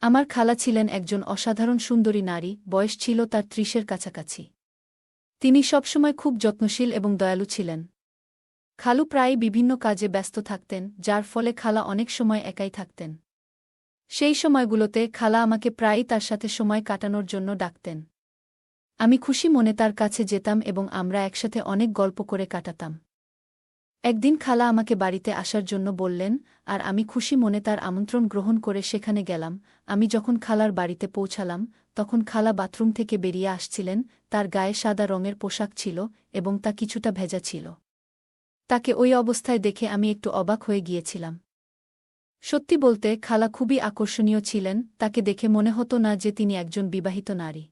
আমার খালা ছিলেন একজন অসাধারণ সুন্দরী নারী, বয়স ছিল তার ৩০-এর কাছাকাছি। তিনি সবসময় খুব যত্নশীল এবং দয়ালু ছিলেন। খালু প্রায়ই বিভিন্ন কাজে ব্যস্ত থাকতেন, যার ফলে খালা অনেক সময় একাই থাকতেন। সেই সময়গুলোতে খালা আমাকে প্রায়ই তার সাথে সময় কাটানোর জন্য ডাকতেন। আমি খুশি মনে তার কাছে যেতাম এবং আমরা একসাথে অনেক গল্প করে কাটাতাম। একদিন খালা আমাকে বাড়িতে আসার জন্য বললেন, আর আমি খুশি মনে তার আমন্ত্রণ গ্রহণ করে সেখানে গেলাম। আমি যখন খালার বাড়িতে পৌঁছালাম, তখন খালা বাথরুম থেকে বেরিয়ে আসছিলেন। তার গায়ে সাদা রঙের পোশাক ছিল এবং তা কিছুটা ভেজা ছিল। তাকে ওই অবস্থায় দেখে আমি একটু অবাক হয়ে গিয়েছিলাম। সত্যি বলতে খালা খুবই আকর্ষণীয় ছিলেন, তাকে দেখে মনে হতো না যে তিনি একজন বিবাহিত নারী।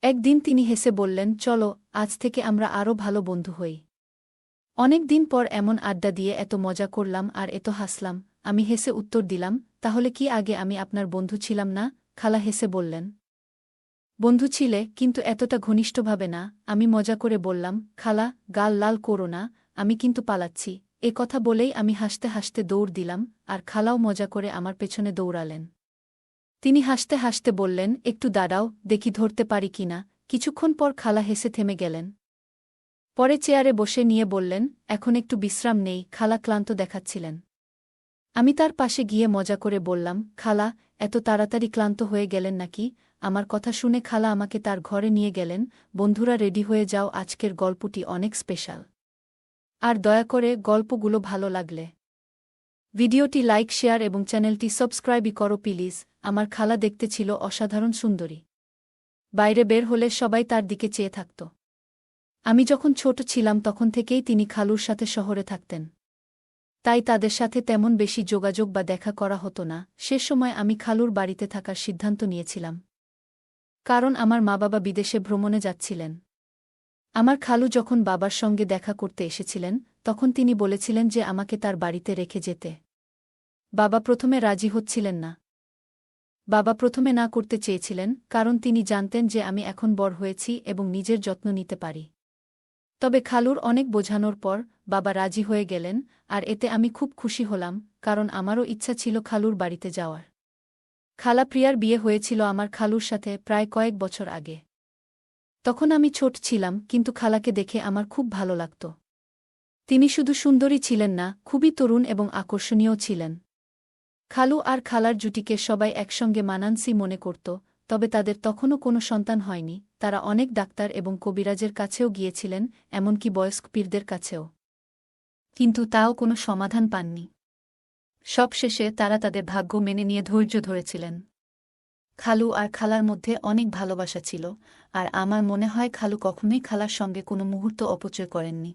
একদিন তিনি হেসে বললেন, চলো, আজ থেকে আমরা আরও ভালো বন্ধু হই। অনেক দিন পর এমন আড্ডা দিয়ে এত মজা করলাম আর এত হাসলাম। আমি হেসে উত্তর দিলাম, তাহলে কি আগে আমি আপনার বন্ধু ছিলাম না? খালা হেসে বললেন, বন্ধু ছিলে, কিন্তু এতটা ঘনিষ্ঠভাবে না। আমি মজা করে বললাম, খালা, গাল লাল করো না, আমি কিন্তু পালাচ্ছি। এ কথা বলেই আমি হাসতে হাসতে দৌড় দিলাম, আর খালাও মজা করে আমার পেছনে দৌড়ালেন। তিনি হাসতে হাসতে বললেন, একটু দাঁড়াও, দেখি ধরতে পারি কিনা। কিছুক্ষণ পর খালা হেসে থেমে গেলেন। পরে চেয়ারে বসে নিয়ে বললেন, এখন একটু বিশ্রাম নেই। খালা ক্লান্ত দেখাচ্ছিলেন। আমি তার পাশে গিয়ে মজা করে বললাম, খালা, এত তাড়াতাড়ি ক্লান্ত হয়ে গেলেন নাকি? আমার কথা শুনে খালা আমাকে তার ঘরে নিয়ে গেলেন। বন্ধুরা, রেডি হয়ে যাও, আজকের গল্পটি অনেক স্পেশাল। আর দয়া করে গল্পগুলো ভালো লাগলে ভিডিওটি লাইক, শেয়ার এবং চ্যানেলটি সাবস্ক্রাইবই করো প্লিজ। আমার খালা দেখতে ছিল অসাধারণ সুন্দরী। বাইরে বের হলে সবাই তার দিকে চেয়ে থাকত। আমি যখন ছোট ছিলাম তখন থেকেই তিনি খালুর সাথে শহরে থাকতেন। তাই তাদের সাথে তেমন বেশি যোগাযোগ বা দেখা করা হতো না। সে সময় আমি খালুর বাড়িতে থাকার সিদ্ধান্ত নিয়েছিলাম, কারণ আমার মা-বাবা বিদেশে ভ্রমণে যাচ্ছিলেন। আমার খালু যখন বাবার সঙ্গে দেখা করতে এসেছিলেন, তখন তিনি বলেছিলেন যে আমাকে তার বাড়িতে রেখে যেতে। বাবা প্রথমে রাজি হচ্ছিলেন না। বাবা প্রথমে না করতে চেয়েছিলেন, কারণ তিনি জানতেন যে আমি এখন বড় হয়েছি এবং নিজের যত্ন নিতে পারি। তবে খালুর অনেক বোঝানোর পর বাবা রাজি হয়ে গেলেন, আর এতে আমি খুব খুশি হলাম, কারণ আমারও ইচ্ছা ছিল খালুর বাড়িতে যাওয়ার। খালা প্রিয়ার বিয়ে হয়েছিল আমার খালুর সাথে প্রায় কয়েক বছর আগে। তখন আমি ছোট ছিলাম, কিন্তু খালাকে দেখে আমার খুব ভালো লাগত। তিনি শুধু সুন্দরী ছিলেন না, খুবই তরুণ এবং আকর্ষণীয় ছিলেন। খালু আর খালার জুটিকে সবাই একসঙ্গে মানানসি মনে করত, তবে তাদের তখনও কোনো সন্তান হয়নি। তারা অনেক ডাক্তার এবং কবিরাজের কাছেও গিয়েছিলেন, এমনকি বয়স্ক পীরদের কাছেও। কিন্তু তাও কোনো সমাধান পাননি। সবশেষে তারা তাদের ভাগ্য মেনে নিয়ে ধৈর্য ধরেছিলেন। খালু আর খালার মধ্যে অনেক ভালোবাসা ছিল, আর আমার মনে হয় খালু কখনোই খালার সঙ্গে কোনো মুহূর্ত অপচয় করেননি।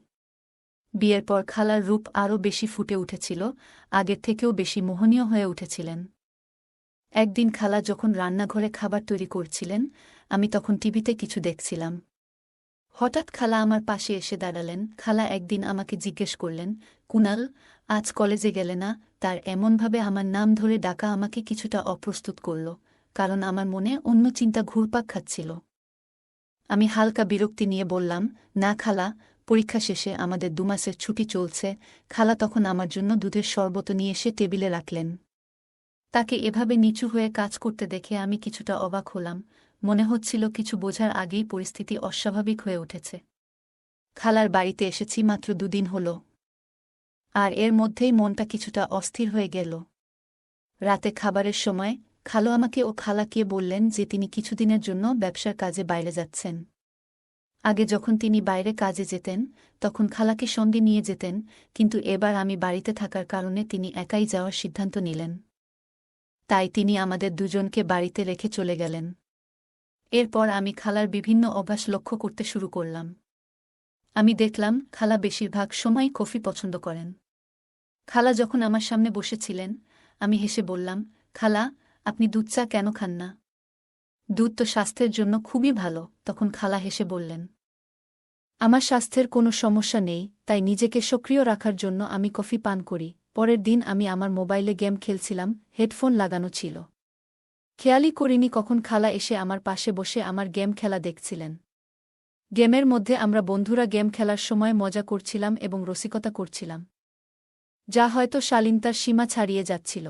বিয়ের পর খালার রূপ আরও বেশি ফুটে উঠেছিল, আগের থেকেও বেশি মোহনীয় হয়ে উঠেছিলেন। একদিন খালা যখন রান্নাঘরে খাবার তৈরি করছিলেন, আমি তখন টিভিতে কিছু দেখছিলাম। হঠাৎ খালা আমার পাশে এসে দাঁড়ালেন। খালা একদিন আমাকে জিজ্ঞেস করলেন, কুনাল, আজ কলেজে গেলে না? তার এমনভাবে আমার নাম ধরে ডাকা আমাকে কিছুটা অপ্রস্তুত করল, কারণ আমার মনে অন্য চিন্তা ঘুরপাক খাচ্ছিল। আমি হালকা বিরক্তি নিয়ে বললাম, না খালা, পরীক্ষা শেষে আমাদের 2 মাসের ছুটি চলছে। খালা তখন আমার জন্য দুধের শরবত নিয়ে এসে টেবিলে রাখলেন। তাকে এভাবে নিচু হয়ে কাজ করতে দেখে আমি কিছুটা অবাক হলাম। মনে হচ্ছিল কিছু বোঝার আগেই পরিস্থিতি অস্বাভাবিক হয়ে উঠেছে। খালার বাড়িতে এসেছি মাত্র 2 দিন হল, আর এর মধ্যেই মনটা কিছুটা অস্থির হয়ে গেল। রাতে খাবারের সময় খালু আমাকে ও খালাকে বললেন যে তিনি কিছুদিনের জন্য ব্যবসার কাজে বাইরে যাচ্ছেন। আগে যখন তিনি বাইরে কাজে যেতেন, তখন খালাকে সঙ্গে নিয়ে যেতেন, কিন্তু এবার আমি বাড়িতে থাকার কারণে তিনি একাই যাওয়ার সিদ্ধান্ত নিলেন। তাই তিনি আমাদের দুজনকে বাড়িতে রেখে চলে গেলেন। এরপর আমি খালার বিভিন্ন অভ্যাস লক্ষ্য করতে শুরু করলাম। আমি দেখলাম খালা বেশিরভাগ সময় কফি পছন্দ করেন। খালা যখন আমার সামনে বসেছিলেন, আমি হেসে বললাম, খালা, আপনি দুধ চা কেন খান না? দুধ তো স্বাস্থ্যের জন্য খুবই ভালো। তখন খালা হেসে বললেন, আমার স্বাস্থ্যের কোনো সমস্যা নেই, তাই নিজেকে সক্রিয় রাখার জন্য আমি কফি পান করি। পরের দিন আমি আমার মোবাইলে গেম খেলছিলাম, হেডফোন লাগানো ছিল। খেয়ালই করিনি কখন খালা এসে আমার পাশে বসে আমার গেম খেলা দেখছিলেন। গেমের মধ্যে আমরা বন্ধুরা গেম খেলার সময় মজা করছিলাম এবং রসিকতা করছিলাম, যা হয়তো শালীনতার সীমা ছাড়িয়ে যাচ্ছিল।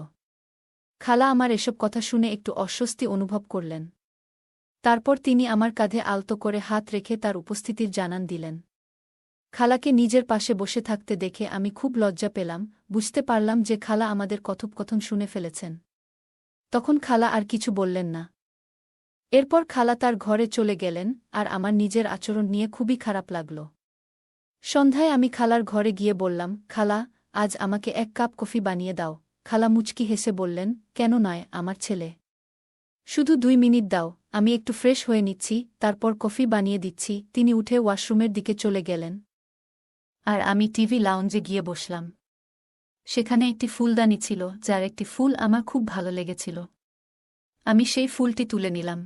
খালা আমার এসব কথা শুনে একটু অস্বস্তি অনুভব করলেন। তারপর তিনি আমার কাঁধে আলতো করে হাত রেখে তার উপস্থিতির জানান দিলেন। খালাকে নিজের পাশে বসে থাকতে দেখে আমি খুব লজ্জা পেলাম, বুঝতে পারলাম যে খালা আমাদের কথোপকথন শুনে ফেলেছেন। তখন খালা আর কিছু বললেন না। এরপর খালা তার ঘরে চলে গেলেন, আর আমার নিজের আচরণ নিয়ে খুবই খারাপ লাগল। সন্ধ্যায় আমি খালার ঘরে গিয়ে বললাম, খালা, আজ আমাকে 1 কাপ কফি বানিয়ে দাও। খালা মুচকি হেসে বললেন, কেন নয় আমার ছেলে, শুধু 2 মিনিট দাও, আমি একটু ফ্রেশ হয়ে নিচ্ছি, তারপর কফি বানিয়ে দিচ্ছি। তিনি উঠে ওয়াশরুমের দিকে চলে গেলেন, আর আমি টিভি লাউঞ্জে গিয়ে বসলাম। সেখানে একটি ফুলদানি ছিল, যার একটি ফুল আমার খুব ভালো লেগেছিল। আমি সেই ফুলটি তুলে নিলাম।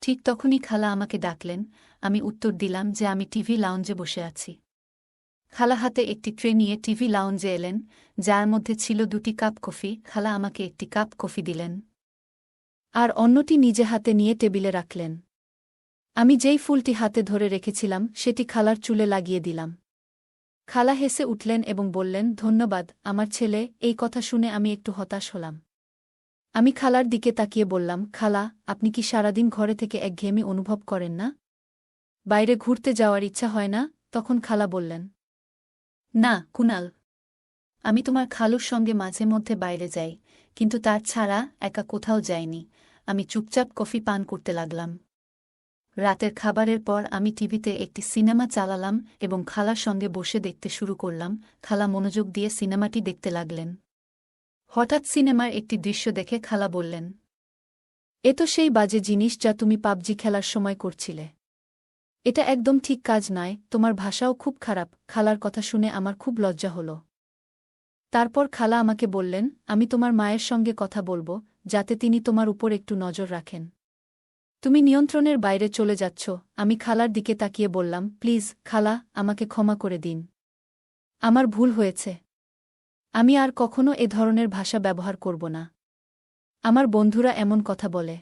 ঠিক তখনই খালা আমাকে ডাকলেন। আমি উত্তর দিলাম যে আমি টিভি লাউঞ্জে বসে আছি। খালা হাতে একটি ট্রে নিয়ে টিভি লাউঞ্জে এলেন, যার মধ্যে ছিল 2টি কাপ কফি। খালা আমাকে একটি কাপ কফি দিলেন, আর অন্যটি নিজে হাতে নিয়ে টেবিলে রাখলেন। আমি যেই ফুলটি হাতে ধরে রেখেছিলাম সেটি খালার চুলে লাগিয়ে দিলাম। খালা হেসে উঠলেন এবং বললেন, ধন্যবাদ আমার ছেলে। এই কথা শুনে আমি একটু হতাশ হলাম। আমি খালার দিকে তাকিয়ে বললাম, খালা, আপনি কি সারাদিন ঘরে থেকে একঘেয়েমি অনুভব করেন না? বাইরে ঘুরতে যাওয়ার ইচ্ছা হয় না? তখন খালা বললেন, না কুনাল, আমি তোমার খালুর সঙ্গে মাঝে মধ্যে বাইরে যাই, কিন্তু তার ছাড়া একা কোথাও যাইনি। আমি চুপচাপ কফি পান করতে লাগলাম। রাতের খাবারের পর আমি টিভিতে একটি সিনেমা চালালাম এবং খালার সঙ্গে বসে দেখতে শুরু করলাম। খালা মনোযোগ দিয়ে সিনেমাটি দেখতে লাগলেন। হঠাৎ সিনেমার একটি দৃশ্য দেখে খালা বললেন, এ তো সেই বাজে জিনিস যা তুমি পাবজি খেলার সময় করছিলে। এটা একদম ঠিক কাজ নয়, তোমার ভাষাও খুব খারাপ। খালার কথা শুনে আমার খুব লজ্জা হল। তারপর খালা আমাকে বললেন, আমি তোমার মায়ের সঙ্গে কথা বলবো, যাতে তিনি তোমার উপর একটু নজর রাখেন। তুমি নিয়ন্ত্রণের বাইরে চলে যাচ্ছ। আমি খালার দিকে তাকিয়ে বললাম, প্লিজ খালা, আমাকে ক্ষমা করে দিন। আমার ভুল হয়েছে। আমি আর কখনো এ ধরনের ভাষা ব্যবহার করব না। আমার বন্ধুরা এমন কথা বলে,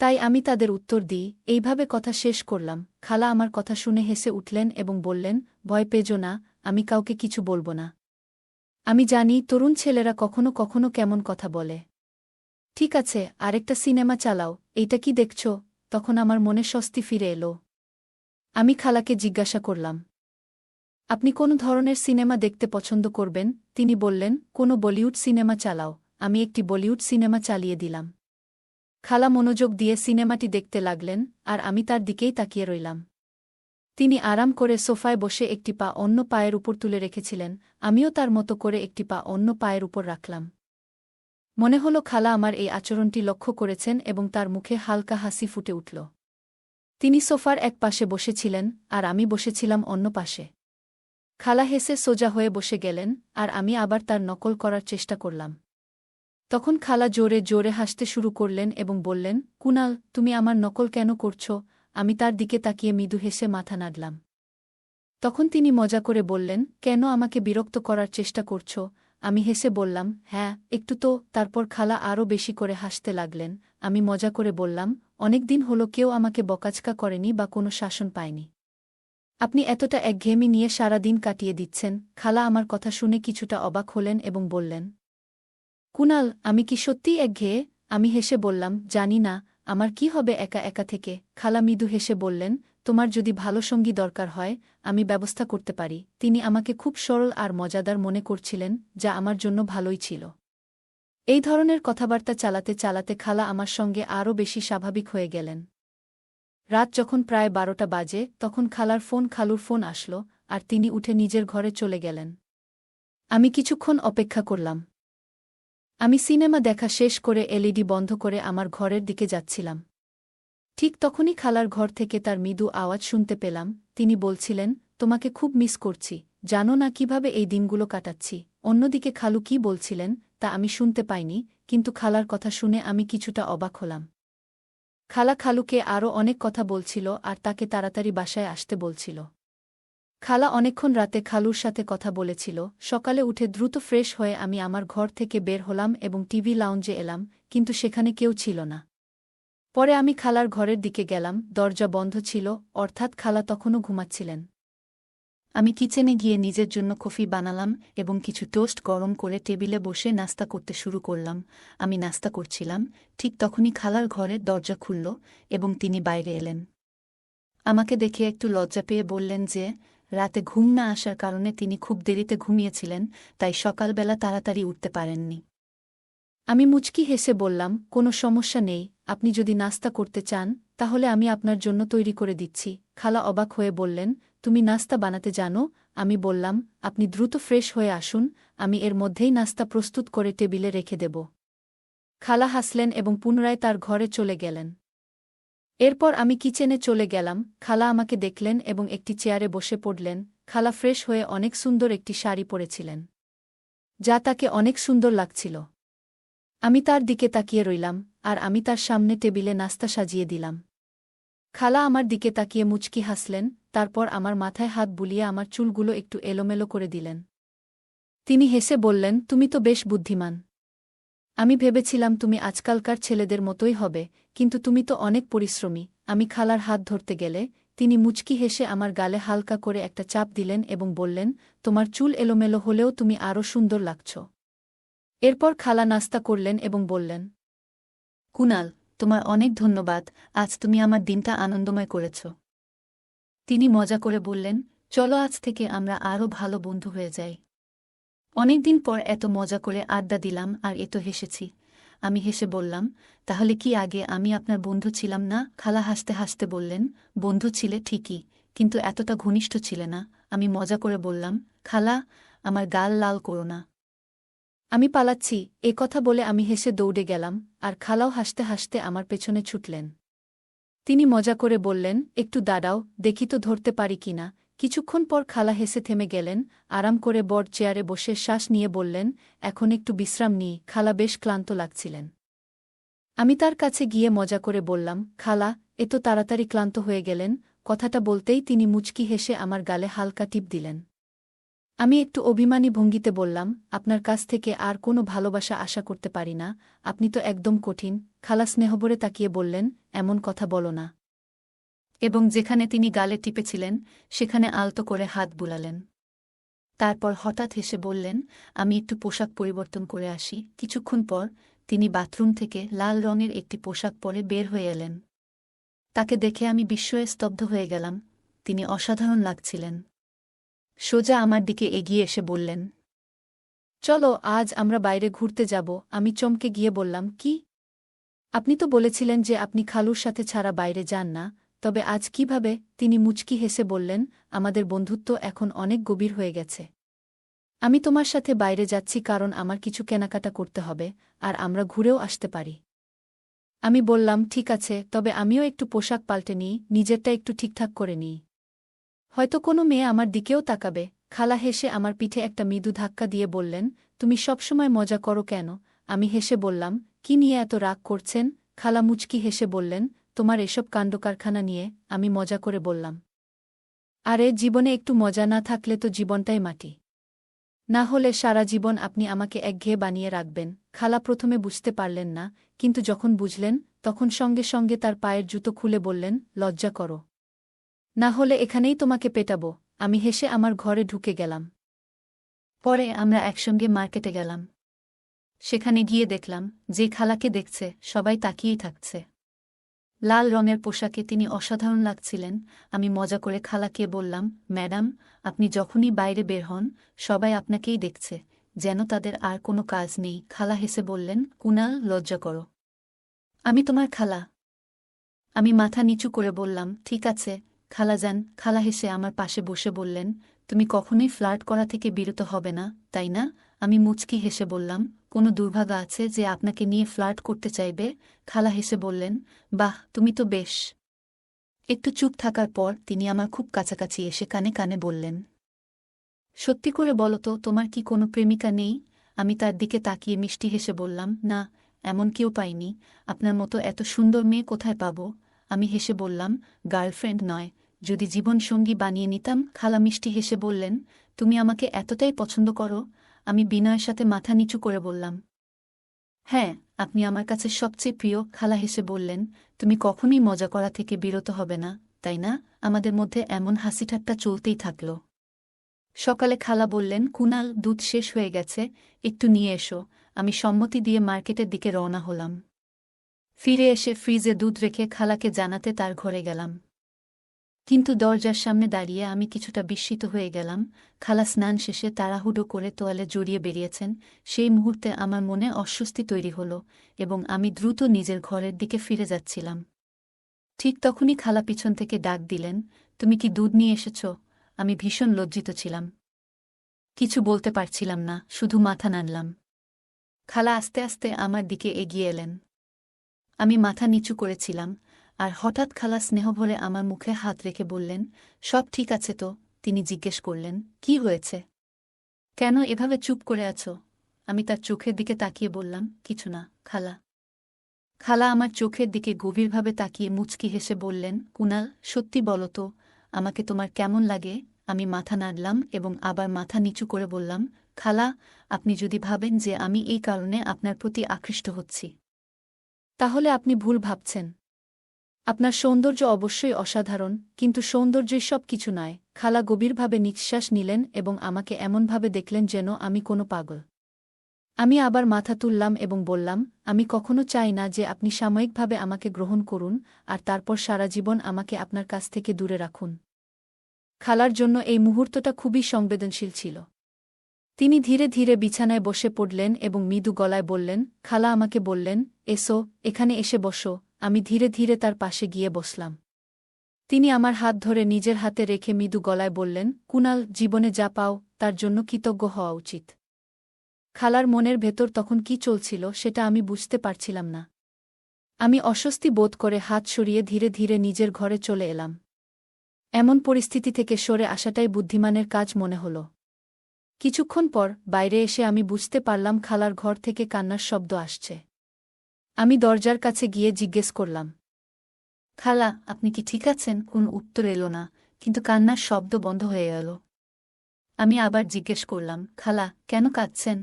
তাই আমি তাদের উত্তর দিই। এইভাবে কথা শেষ করলাম। খালা আমার কথা শুনে হেসে উঠলেন এবং বললেন, ভয় পেজো না, আমি কাউকে কিছু বলবো না। আমি জানি তরুণ ছেলেরা কখনো কখনো কেমন কথা বলে। ঠিক আছে, আরেকটা সিনেমা চালাও। এইটা কি দেখছ? তখন আমার মনে স্বস্তি ফিরে এলো। আমি খালাকে জিজ্ঞাসা করলাম, আপনি কোন ধরনের সিনেমা দেখতে পছন্দ করবেন? তিনি বললেন, কোনো বলিউড সিনেমা চালাও। আমি একটি বলিউড সিনেমা চালিয়ে দিলাম। খালা মনোযোগ দিয়ে সিনেমাটি দেখতে লাগলেন, আর আমি তার দিকেই তাকিয়ে রইলাম। তিনি আরাম করে সোফায় বসে একটি পা অন্য পায়ের উপর তুলে রেখেছিলেন। আমিও তার মতো করে একটি পা অন্য পায়ের উপর রাখলাম। মনে হল খালা আমার এই আচরণটি লক্ষ্য করেছেন এবং তার মুখে হালকা হাসি ফুটে উঠল। তিনি সোফার এক পাশে বসেছিলেন, আর আমি বসেছিলাম অন্য পাশে। খালা হেসে সোজা হয়ে বসে গেলেন, আর আমি আবার তার নকল করার চেষ্টা করলাম। তখন খালা জোরে জোরে হাসতে শুরু করলেন এবং বললেন, কুনাল, তুমি আমার নকল কেন করছ? আমি তার দিকে তাকিয়ে মৃদু হেসে মাথা নাড়লাম। তখন তিনি মজা করে বললেন, কেন আমাকে বিরক্ত করার চেষ্টা করছ? আমি হেসে বললাম, হ্যাঁ, একটু তো। তারপর খালা আরও বেশি করে হাসতে লাগলেন। আমি মজা করে বললাম, অনেকদিন হলো কেউ আমাকে বকাঝকা করেনি বা কোনো শাসন পায়নি। আপনি এতটা একঘেয়েমি নিয়ে সারা দিন কাটিয়ে দিচ্ছেন। খালা আমার কথা শুনে কিছুটা অবাক হলেন এবং বললেন, কুনাল, আমি কি সত্যিই একঘেয়ে? আমি হেসে বললাম, জানি না, আমার কি হবে একা একা থেকে। খালা মৃদু হেসে বললেন, তোমার যদি ভালো সঙ্গী দরকার হয়, আমি ব্যবস্থা করতে পারি। তিনি আমাকে খুব সরল আর মজাদার মনে করছিলেন, যা আমার জন্য ভালোই ছিল। এই ধরনের কথাবার্তা চালাতে চালাতে খালা আমার সঙ্গে আরও বেশি স্বাভাবিক হয়ে গেলেন। রাত যখন প্রায় 12টা বাজে, তখন খালুর ফোন আসলো, আর তিনি উঠে নিজের ঘরে চলে গেলেন। আমি কিছুক্ষণ অপেক্ষা করলাম। আমি সিনেমা দেখা শেষ করে এলইডি বন্ধ করে আমার ঘরের দিকে যাচ্ছিলাম। ঠিক তখনই খালার ঘর থেকে তার মৃদু আওয়াজ শুনতে পেলাম। তিনি বলছিলেন, তোমাকে খুব মিস করছি, জানো না কিভাবে এই দিনগুলো কাটাচ্ছি। অন্যদিকে খালু কি বলছিলেন তা আমি শুনতে পাইনি, কিন্তু খালার কথা শুনে আমি কিছুটা অবাক হলাম। খালা খালুকে আরও অনেক কথা বলছিল আর তাকে তাড়াতাড়ি বাসায় আসতে বলছিল। খালা অনেকক্ষণ রাতে খালুর সাথে কথা বলেছিল। সকালে উঠে দ্রুত ফ্রেশ হয়ে আমি আমার ঘর থেকে বের হলাম এবং টিভি লাউঞ্জে এলাম, কিন্তু সেখানে কেউ ছিল না। পরে আমি খালার ঘরের দিকে গেলাম, দরজা বন্ধ ছিল, অর্থাৎ খালা তখনও ঘুমাচ্ছিলেন। আমি কিচেনে গিয়ে নিজের জন্য কফি বানালাম এবং কিছু টোস্ট গরম করে টেবিলে বসে নাস্তা করতে শুরু করলাম। আমি নাস্তা করছিলাম, ঠিক তখনই খালার ঘরের দরজা খুলল এবং তিনি বাইরে এলেন। আমাকে দেখে একটু লজ্জা পেয়ে বললেন যে রাতে ঘুম না আসার কারণে তিনি খুব দেরিতে ঘুমিয়েছিলেন, তাই সকালবেলা তাড়াতাড়ি উঠতে পারেননি। আমি মুচকি হেসে বললাম, কোনো সমস্যা নেই, আপনি যদি নাস্তা করতে চান তাহলে আমি আপনার জন্য তৈরি করে দিচ্ছি। খালা অবাক হয়ে বললেন, তুমি নাস্তা বানাতে জানো? আমি বললাম, আপনি দ্রুত ফ্রেশ হয়ে আসুন, আমি এর মধ্যেই নাস্তা প্রস্তুত করে টেবিলে রেখে দেব। খালা হাসলেন এবং পুনরায় তার ঘরে চলে গেলেন। এরপর আমি কিচেনে চলে গেলাম। খালা আমাকে দেখলেন এবং একটি চেয়ারে বসে পড়লেন। খালা ফ্রেশ হয়ে অনেক সুন্দর একটি শাড়ি পরেছিলেন, যা তাকে অনেক সুন্দর লাগছিল। আমি তার দিকে তাকিয়ে রইলাম, আর আমি তার সামনে টেবিলে নাস্তা সাজিয়ে দিলাম। খালা আমার দিকে তাকিয়ে মুচকি হাসলেন, তারপর আমার মাথায় হাত বুলিয়ে আমার চুলগুলো একটু এলোমেলো করে দিলেন। তিনি হেসে বললেন, তুমি তো বেশ বুদ্ধিমান। আমি ভেবেছিলাম তুমি আজকালকার ছেলেদের মতোই হবে, কিন্তু তুমি তো অনেক পরিশ্রমী। আমি খালার হাত ধরতে গেলে তিনি মুচকি হেসে আমার গালে হালকা করে একটা চাপ দিলেন এবং বললেন, তোমার চুল এলোমেলো হলেও তুমি আরও সুন্দর লাগছ। এরপর খালা নাস্তা করলেন এবং বললেন, কুনাল, তোমার অনেক ধন্যবাদ, আজ তুমি আমার দিনটা আনন্দময় করেছ। তিনি মজা করে বললেন, চলো আজ থেকে আমরা আরও ভালো বন্ধু হয়ে যাই। অনেকদিন পর এত মজা করে আড্ডা দিলাম আর এত হেসেছি। আমি হেসে বললাম, তাহলে কি আগে আমি আপনার বন্ধু ছিলাম না? খালা হাসতে হাসতে বললেন, বন্ধু ছিলে ঠিকই, কিন্তু এতটা ঘনিষ্ঠ ছিলে না। আমি মজা করে বললাম, খালা, আমার গাল লাল করো না। আমি পালাচ্ছি। এ কথা বলে আমি হেসে দৌড়ে গেলাম, আর খালাও হাসতে হাসতে আমার পেছনে ছুটলেন। তিনি মজা করে বললেন, একটু দাঁড়াও, দেখি তো ধরতে পারি কিনা। কিছুক্ষণ পর খালা হেসে থেমে গেলেন, আরাম করে বড় চেয়ারে বসে শ্বাস নিয়ে বললেন, এখন একটু বিশ্রাম নিই। খালা বেশ ক্লান্ত লাগছিলেন। আমি তার কাছে গিয়ে মজা করে বললাম, খালা, এত তাড়াতাড়ি ক্লান্ত হয়ে গেলেন? কথাটা বলতেই তিনি মুচকি হেসে আমার গালে হালকা টিপ দিলেন। আমি একটু অভিমানী ভঙ্গিতে বললাম, আপনার কাছ থেকে আর কোনো ভালোবাসা আশা করতে পারি না, আপনি তো একদম কঠিন। খালা স্নেহভরে তাকিয়ে বললেন, এমন কথা বলো না। এবং যেখানে তিনি গালে টিপেছিলেন সেখানে আলতো করে হাত বুলালেন। তারপর হঠাৎ হেসে বললেন, আমি একটু পোশাক পরিবর্তন করে আসি। কিছুক্ষণ পর তিনি বাথরুম থেকে লাল রঙের একটি পোশাক পরে বের হয়ে এলেন। তাকে দেখে আমি বিস্ময়ে স্তব্ধ হয়ে গেলাম। তিনি অসাধারণ লাগছিলেন। সোজা আমার দিকে এগিয়ে এসে বললেন, চলো আজ আমরা বাইরে ঘুরতে যাব। আমি চমকে গিয়ে বললাম, কি? আপনি তো বলেছিলেন যে আপনি খালুর সাথে ছাড়া বাইরে যান না, তবে আজ কিভাবে? তিনি মুচকি হেসে বললেন, আমাদের বন্ধুত্ব এখন অনেক গভীর হয়ে গেছে। আমি তোমার সাথে বাইরে যাচ্ছি কারণ আমার কিছু কেনাকাটা করতে হবে, আর আমরা ঘুরেও আসতে পারি। আমি বললাম, ঠিক আছে, তবে আমিও একটু পোশাক পাল্টে নিই, নিজেরটা একটু ঠিকঠাক করে নিই। হয়তো কোনো মেয়ে আমার দিকেও তাকাবে। খালা হেসে আমার পিঠে একটা মৃদু ধাক্কা দিয়ে বললেন, তুমি সবসময় মজা করো কেন? আমি হেসে বললাম, কি নিয়ে এত রাগ করছেন? খালা মুচকি হেসে বললেন, তোমার এসব কাণ্ডকারখানা নিয়ে। আমি মজা করে বললাম, আরে জীবনে একটু মজা না থাকলে তো জীবনটাই মাটি। না হলে সারা জীবন আপনি আমাকে একঘেয়ে বানিয়ে রাখবেন। খালা প্রথমে বুঝতে পারলেন না, কিন্তু যখন বুঝলেন তখন সঙ্গে সঙ্গে তার পায়ের জুতো খুলে বললেন, লজ্জা করো। না হলে এখানেই তোমাকে পেটাবো। আমি হেসে আমার ঘরে ঢুকে গেলাম। পরে আমরা একসঙ্গে মার্কেটে গেলাম। সেখানে গিয়ে দেখলাম, যে খালাকে দেখছে সবাই তাকিয়েই থাকছে। লাল রঙের পোশাকে তিনি অসাধারণ লাগছিলেন। আমি মজা করে খালাকে বললাম, ম্যাডাম, আপনি যখনই বাইরে বের হন সবাই আপনাকেই দেখছে, যেন তাদের আর কোনো কাজ নেই। খালা হেসে বললেন, কুনাল, লজ্জা করো। আমি তোমার খালা। আমি মাথা নিচু করে বললাম, ঠিক আছে খালাজান। খালা হেসে আমার পাশে বসে বললেন, তুমি কখনোই ফ্লার্ট করা থেকে বিরত হবে না, তাই না? আমি মুচকি হেসে বললাম, কোনো দুর্ভাগা আছে যে আপনাকে নিয়ে ফ্লার্ট করতে চাইবে? খালা হেসে বললেন, বাহ, তুমি তো বেশ। একটু চুপ থাকার পর তিনি আমার খুব কাছাকাছি এসে কানে কানে বললেন, সত্যি করে বলো তো, তোমার কি কোনো প্রেমিকা নেই? আমি তার দিকে তাকিয়ে মিষ্টি হেসে বললাম, না, এমন কেউ পাইনি। আপনার মতো এত সুন্দর মেয়ে কোথায় পাব? আমি হেসে বললাম, গার্লফ্রেন্ড নয়, যদি জীবনসঙ্গী বানিয়ে নিতাম। খালা মিষ্টি হেসে বললেন, তুমি আমাকে এতটাই পছন্দ করো? আমি বিনয়ের সাথে মাথা নিচু করে বললাম, হ্যাঁ, আপনি আমার কাছে সবচেয়ে প্রিয়। খালা হেসে বললেন, তুমি কখনই মজা করা থেকে বিরত হবে না, তাই না? আমাদের মধ্যে এমন হাসিঠাট্টা চলতেই থাকল। সকালে খালা বললেন, কুনাল, দুধ শেষ হয়ে গেছে, একটু নিয়ে এসো। আমি সম্মতি দিয়ে মার্কেটের দিকে রওনা হলাম। ফিরে এসে ফ্রিজে দুধ রেখে খালাকে জানাতে তার ঘরে গেলাম। কিন্তু দরজার সামনে দাঁড়িয়ে আমি কিছুটা বিস্মিত হয়ে গেলাম। খালা স্নান শেষে তাড়াহুড়ো করে তোয়ালে জড়িয়ে বেরিয়েছেন। সেই মুহূর্তে আমার মনে অস্বস্তি তৈরি হল এবং আমি দ্রুত নিজের ঘরের দিকে ফিরে যাচ্ছিলাম। ঠিক তখনই খালা পিছন থেকে ডাক দিলেন, তুমি কি দুধ নিয়ে এসেছ? আমি ভীষণ লজ্জিত ছিলাম। কিছু বলতে পারছিলাম না, শুধু মাথা নাড়লাম। খালা আস্তে আস্তে আমার দিকে এগিয়ে এলেন। আমি মাথা নিচু করেছিলাম, আর হঠাৎ খালা স্নেহভরে আমার মুখে হাত রেখে বললেন, সব ঠিক আছে তো? তিনি জিজ্ঞেস করলেন, কি হয়েছে? কেন এভাবে চুপ করে আছো? আমি তার চোখের দিকে তাকিয়ে বললাম, কিছু না, খালা। খালা আমার চোখের দিকে গভীরভাবে তাকিয়ে মুচকি হেসে বললেন, কুনাল, সত্যি বলো তো, আমাকে তোমার কেমন লাগে? আমি মাথা নাড়লাম এবং আবার মাথা নিচু করে বললাম, খালা, আপনি যদি ভাবেন যে আমি এই কারণে আপনার প্রতি আকৃষ্ট হচ্ছি, তাহলে আপনি ভুল ভাবছেন। আপনার সৌন্দর্য অবশ্যই অসাধারণ, কিন্তু সৌন্দর্যই সব কিছু নয়। খালা গভীরভাবে নিঃশ্বাস নিলেন এবং আমাকে এমনভাবে দেখলেন যেন আমি কোনো পাগল। আমি আবার মাথা তুললাম এবং বললাম, আমি কখনো চাই না যে আপনি সাময়িকভাবে আমাকে গ্রহণ করুন আর তারপর সারা জীবন আমাকে আপনার কাছ থেকে দূরে রাখুন। খালার জন্য এই মুহূর্তটা খুবই সংবেদনশীল ছিল। তিনি ধীরে ধীরে বিছানায় বসে পড়লেন এবং মৃদু গলায় বললেন, খালা আমাকে বললেন, এসো, এখানে এসে বসো। আমি ধীরে ধীরে তার পাশে গিয়ে বসলাম। তিনি আমার হাত ধরে নিজের হাতে রেখে মৃদু গলায় বললেন, কুনাল, জীবনে যা পাও তার জন্য কৃতজ্ঞ হওয়া উচিত। খালার মনের ভেতর তখন কি চলছিল সেটা আমি বুঝতে পারছিলাম না। আমি অস্বস্তি বোধ করে হাত সরিয়ে ধীরে ধীরে নিজের ঘরে চলে এলাম। এমন পরিস্থিতি থেকে সরে আসাটাই বুদ্ধিমানের কাজ মনে হল। কিছুক্ষণ পর বাইরে এসে আমি বুঝতে পারলাম খালার ঘর থেকে কান্নার শব্দ আসছে। আমি দরজার কাছে গিয়ে জিজ্ঞেস করলাম, খালা, আপনি কি ঠিক আছেন? কোন উত্তর এলো না, কিন্তু কান্নার শব্দ বন্ধ হয়ে গেল। আমি আবার জিজ্ঞেস করলাম, খালা, কেন কাঁদছেন?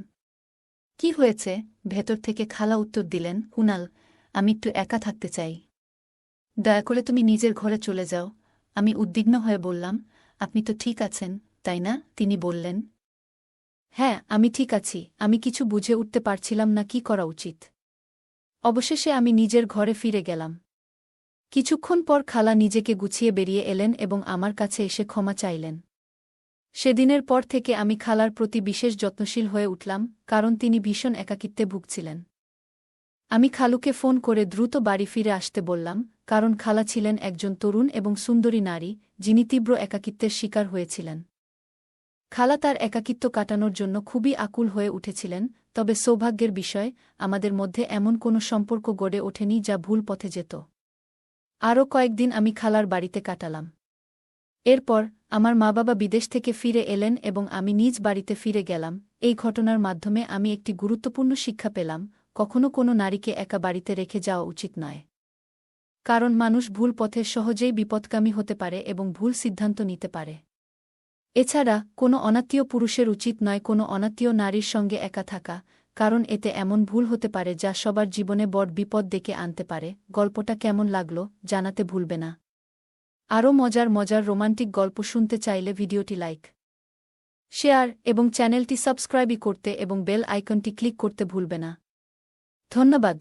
কি হয়েছে? ভেতর থেকে খালা উত্তর দিলেন, কুনাল, আমি একটু একা থাকতে চাই। দয়া করে তুমি নিজের ঘরে চলে যাও। আমি উদ্বিগ্ন হয়ে বললাম, আপনি তো ঠিক আছেন, তাই না? তিনি বললেন, হ্যাঁ, আমি ঠিক আছি। আমি কিছু বুঝে উঠতে পারছিলাম না কি করা উচিত। অবশেষে আমি নিজের ঘরে ফিরে গেলাম। কিছুক্ষণ পর খালা নিজেকে গুছিয়ে বেরিয়ে এলেন এবং আমার কাছে এসে ক্ষমা চাইলেন। সেদিনের পর থেকে আমি খালার প্রতি বিশেষ যত্নশীল হয়ে উঠলাম, কারণ তিনি ভীষণ একাকিত্বে ভুগছিলেন। আমি খালুকে ফোন করে দ্রুত বাড়ি ফিরে আসতে বললাম, কারণ খালা ছিলেন একজন তরুণ এবং সুন্দরী নারী, যিনি তীব্র একাকিত্বের শিকার হয়েছিলেন। খালা তার একাকিত্ব কাটানোর জন্য খুবই আকুল হয়ে উঠেছিলেন, তবে সৌভাগ্যের বিষয়, আমাদের মধ্যে এমন কোনো সম্পর্ক গড়ে ওঠেনি যা ভুল পথে যেত। আরও কয়েকদিন আমি খালার বাড়িতে কাটালাম। এরপর আমার মা-বাবা বিদেশ থেকে ফিরে এলেন এবং আমি নিজ বাড়িতে ফিরে গেলাম। এই ঘটনার মাধ্যমে আমি একটি গুরুত্বপূর্ণ শিক্ষা পেলাম, কখনো কোনো নারীকে একা বাড়িতে রেখে যাওয়া উচিত নয়। কারণ মানুষ ভুল পথে সহজেই বিপদগামী হতে পারে এবং ভুল সিদ্ধান্ত নিতে পারে। এছাড়া কোনো অনাত্মীয় পুরুষের উচিত নয় কোনো অনাত্মীয় নারীর সঙ্গে একা থাকা, কারণ এতে এমন ভুল হতে পারে যা সবার জীবনে বড় বিপদ ডেকে আনতে পারে। গল্পটা কেমন লাগলো জানাতে ভুলবে না। আরও মজার মজার রোমান্টিক গল্প শুনতে চাইলে ভিডিওটি লাইক, শেয়ার এবং চ্যানেলটি সাবস্ক্রাইব করতে এবং বেল আইকনটি ক্লিক করতে ভুলবে না। ধন্যবাদ।